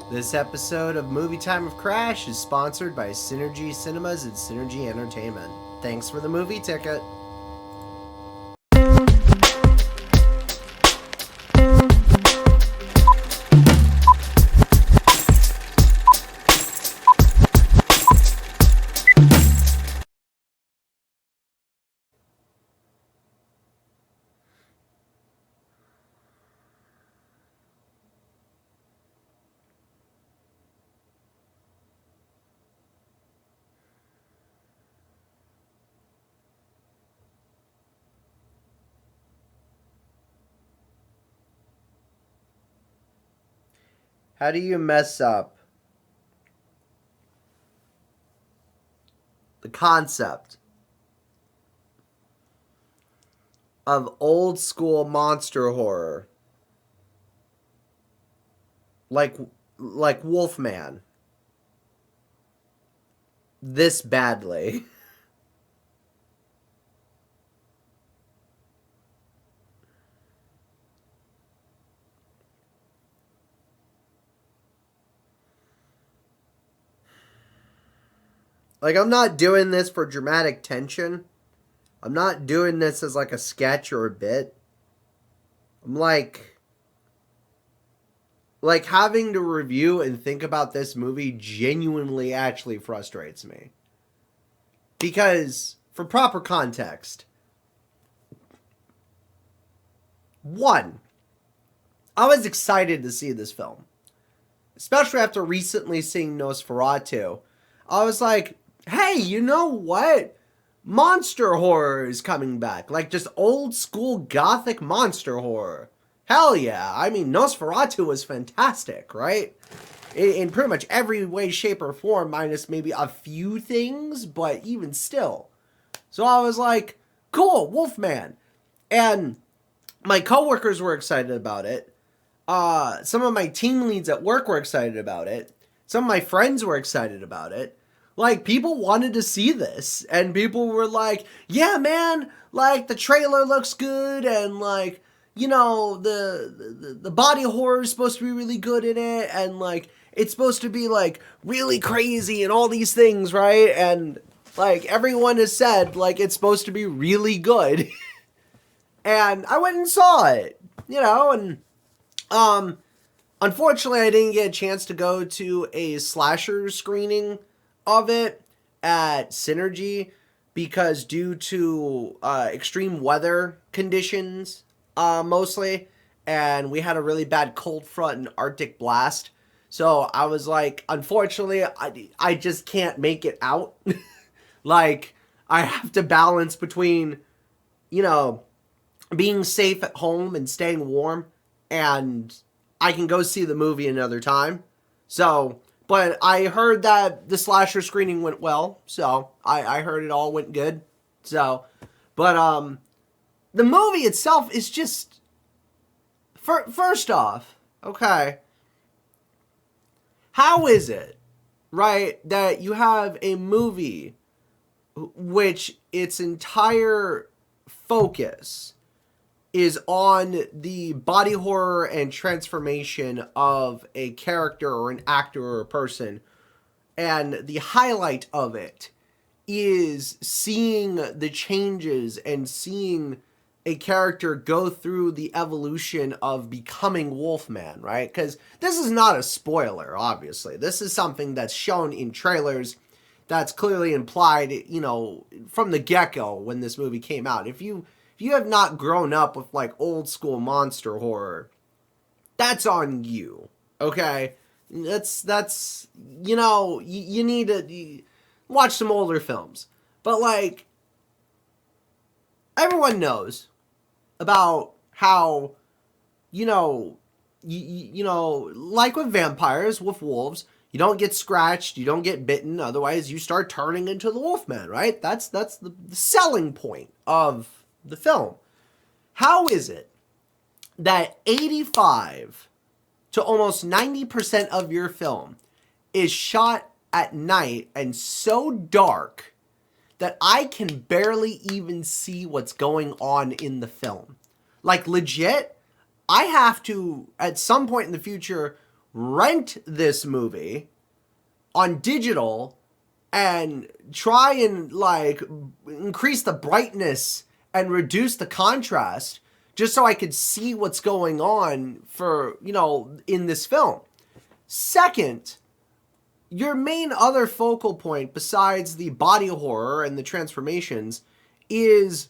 This episode of Movie Time of Crash is sponsored by Synergy Cinemas and Synergy Entertainment. Thanks for the movie ticket. How do you mess up the concept of old school monster horror like Wolfman this badly? Like, I'm not doing this for dramatic tension. I'm not doing this as like a sketch or a bit. I'm like having to review and think about this movie genuinely actually frustrates me. Because for proper context, one, I was excited to see this film, especially after recently seeing Nosferatu. I was like, hey, you know what? Monster horror is coming back. Like, just old school gothic monster horror. Hell yeah. I mean, Nosferatu was fantastic, right? In pretty much every way, shape, or form, minus maybe a few things, but even still. So I was like, cool, Wolfman. And my coworkers were excited about it. Some of my team leads at work were excited about it. Some of my friends were excited about it. Like, people wanted to see this, and people were like, yeah, man, like, the trailer looks good, and, like, you know, the body horror is supposed to be really good in it, and, like, it's supposed to be, like, really crazy and all these things, right? And, like, everyone has said, like, it's supposed to be really good. And I went and saw it, you know, and, unfortunately, I didn't get a chance to go to a slasher screening of it at Synergy because due to extreme weather conditions, mostly, and we had a really bad cold front and Arctic blast. So I was like, unfortunately, I just can't make it out. Like, I have to balance between, you know, being safe at home and staying warm, and I can go see the movie another time. So, but I heard that the slasher screening went well, so I heard it all went good. So, but the movie itself is just, first off, okay, how is it, right, that you have a movie which its entire focus is on the body horror and transformation of a character or an actor or a person. And the highlight of it is seeing the changes and seeing a character go through the evolution of becoming Wolfman, right? Because this is not a spoiler, obviously. This is something that's shown in trailers, that's clearly implied, you know, from the get-go when this movie came out. If you have not grown up with, like, old school monster horror, that's on you, okay? That's you know, you need to watch some older films. But, like, everyone knows about how, you know, you know, like with vampires, with wolves, you don't get scratched, you don't get bitten, otherwise you start turning into the Wolfman, right? That's the selling point of the film. How is it that 85 to almost 90% of your film is shot at night and so dark that I can barely even see what's going on in the film? Like, legit, I have to, at some point in the future, rent this movie on digital and try and like increase the brightness and reduce the contrast just so I could see what's going on for, you know, in this film. Second, your main other focal point besides the body horror and the transformations is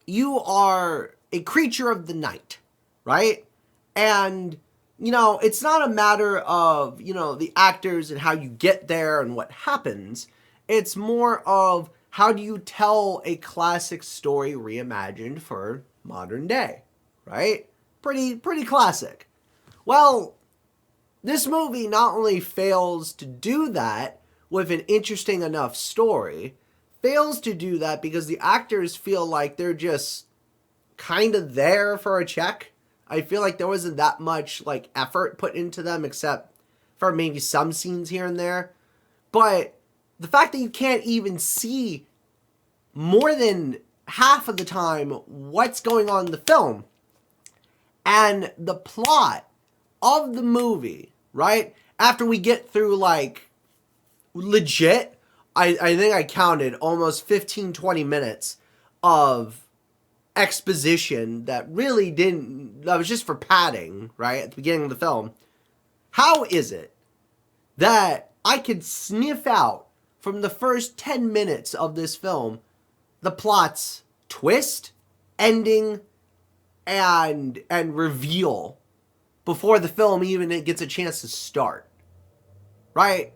you are a creature of the night, right? And, you know, it's not a matter of, you know, the actors and how you get there and what happens. It's more of how do you tell a classic story reimagined for modern day, right? Pretty classic. Well, this movie not only fails to do that with an interesting enough story, fails to do that because the actors feel like they're just kind of there for a check. I feel like there wasn't that much like effort put into them except for maybe some scenes here and there. But the fact that you can't even see more than half of the time what's going on in the film and the plot of the movie, right? After we get through like legit, I think I counted almost 15-20 minutes of exposition that really that was just for padding, right, at the beginning of the film. How is it that I could sniff out from the first 10 minutes of this film the plot's twist, ending, and reveal before the film even gets a chance to start, right?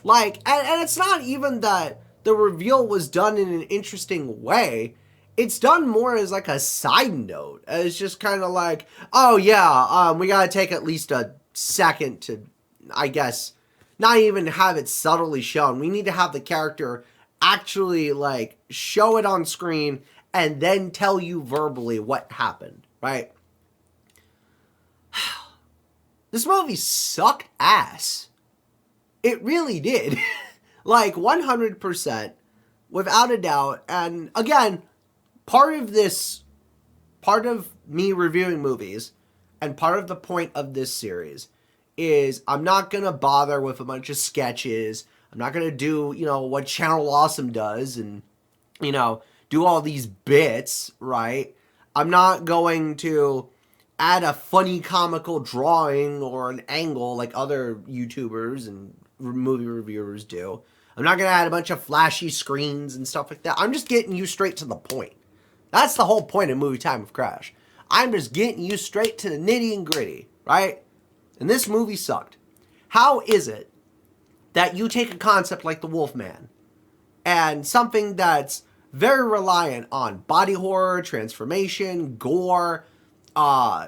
Like, and it's not even that the reveal was done in an interesting way. It's done more as like a side note. It's just kind of like, oh yeah, we gotta take at least a second to, I guess, not even have it subtly shown. We need to have the character actually like show it on screen and then tell you verbally what happened, right? This movie sucked ass. It really did. Like 100%, without a doubt. And again, part of me reviewing movies and part of the point of this series is I'm not going to bother with a bunch of sketches. I'm not going to do, you know, what Channel Awesome does and, you know, do all these bits, right? I'm not going to add a funny comical drawing or an angle like other YouTubers and movie reviewers do. I'm not going to add a bunch of flashy screens and stuff like that. I'm just getting you straight to the point. That's the whole point of Movie Time with Crash. I'm just getting you straight to the nitty and gritty, right? And this movie sucked. How is it that you take a concept like the Wolfman and something that's very reliant on body horror, transformation, gore,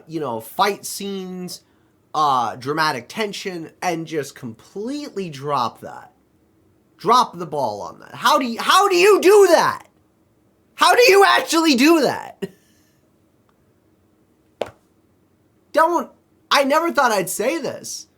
you know, fight scenes, dramatic tension, and just completely drop that? Drop the ball on that. How do you do that? How do you actually do that? I never thought I'd say this.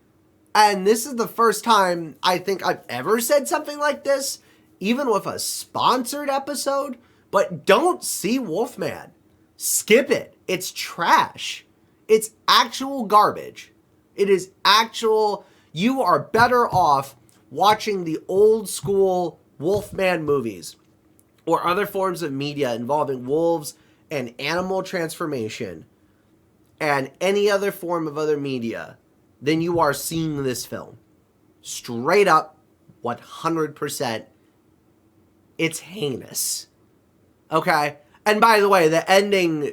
And this is the first time I think I've ever said something like this, even with a sponsored episode. But don't see Wolfman. Skip it. It's trash. It's actual garbage. It is actual. You are better off watching the old school Wolfman movies or other forms of media involving wolves and animal transformation and any other form of other media than you are seeing this film. Straight up, 100%. It's heinous. Okay? And by the way, the ending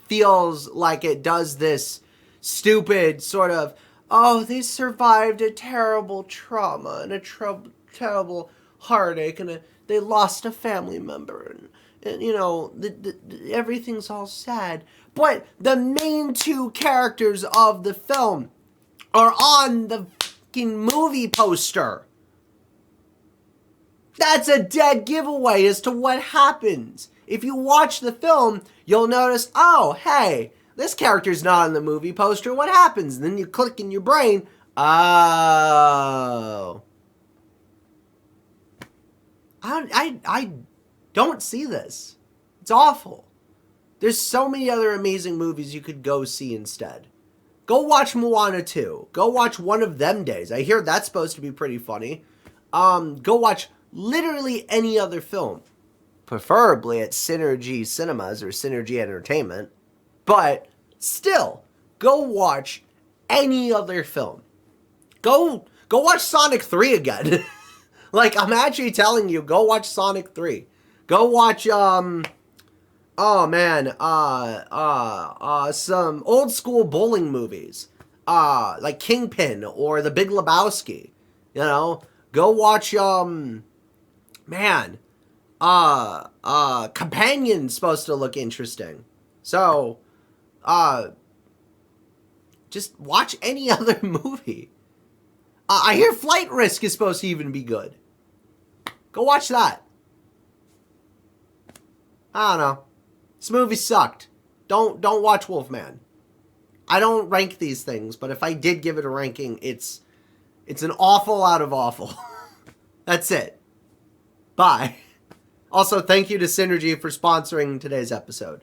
feels like it does this stupid sort of, oh, they survived a terrible trauma and a terrible heartache and they lost a family member and you know, everything's all sad. But the main two characters of the film are on the fucking movie poster. That's a dead giveaway as to what happens. If you watch the film, you'll notice, oh, hey, this character's not on the movie poster. What happens? And then you click in your brain, oh. I don't see this. It's awful. There's so many other amazing movies you could go see instead. Go watch Moana 2. Go watch One of Them Days. I hear that's supposed to be pretty funny. Go watch literally any other film. Preferably at Synergy Cinemas or Synergy Entertainment. But still, go watch any other film. Go watch Sonic 3 again. Like, I'm actually telling you, go watch Sonic 3. Go watch, some old school bowling movies. Like Kingpin or The Big Lebowski. You know? Go watch, Companion's supposed to look interesting. So, just watch any other movie. I hear Flight Risk is supposed to even be good. Go watch that. I don't know. This movie sucked. Don't watch Wolfman. I don't rank these things, but if I did give it a ranking, it's an awful out of awful. That's it. Bye. Also, thank you to Synergy for sponsoring today's episode.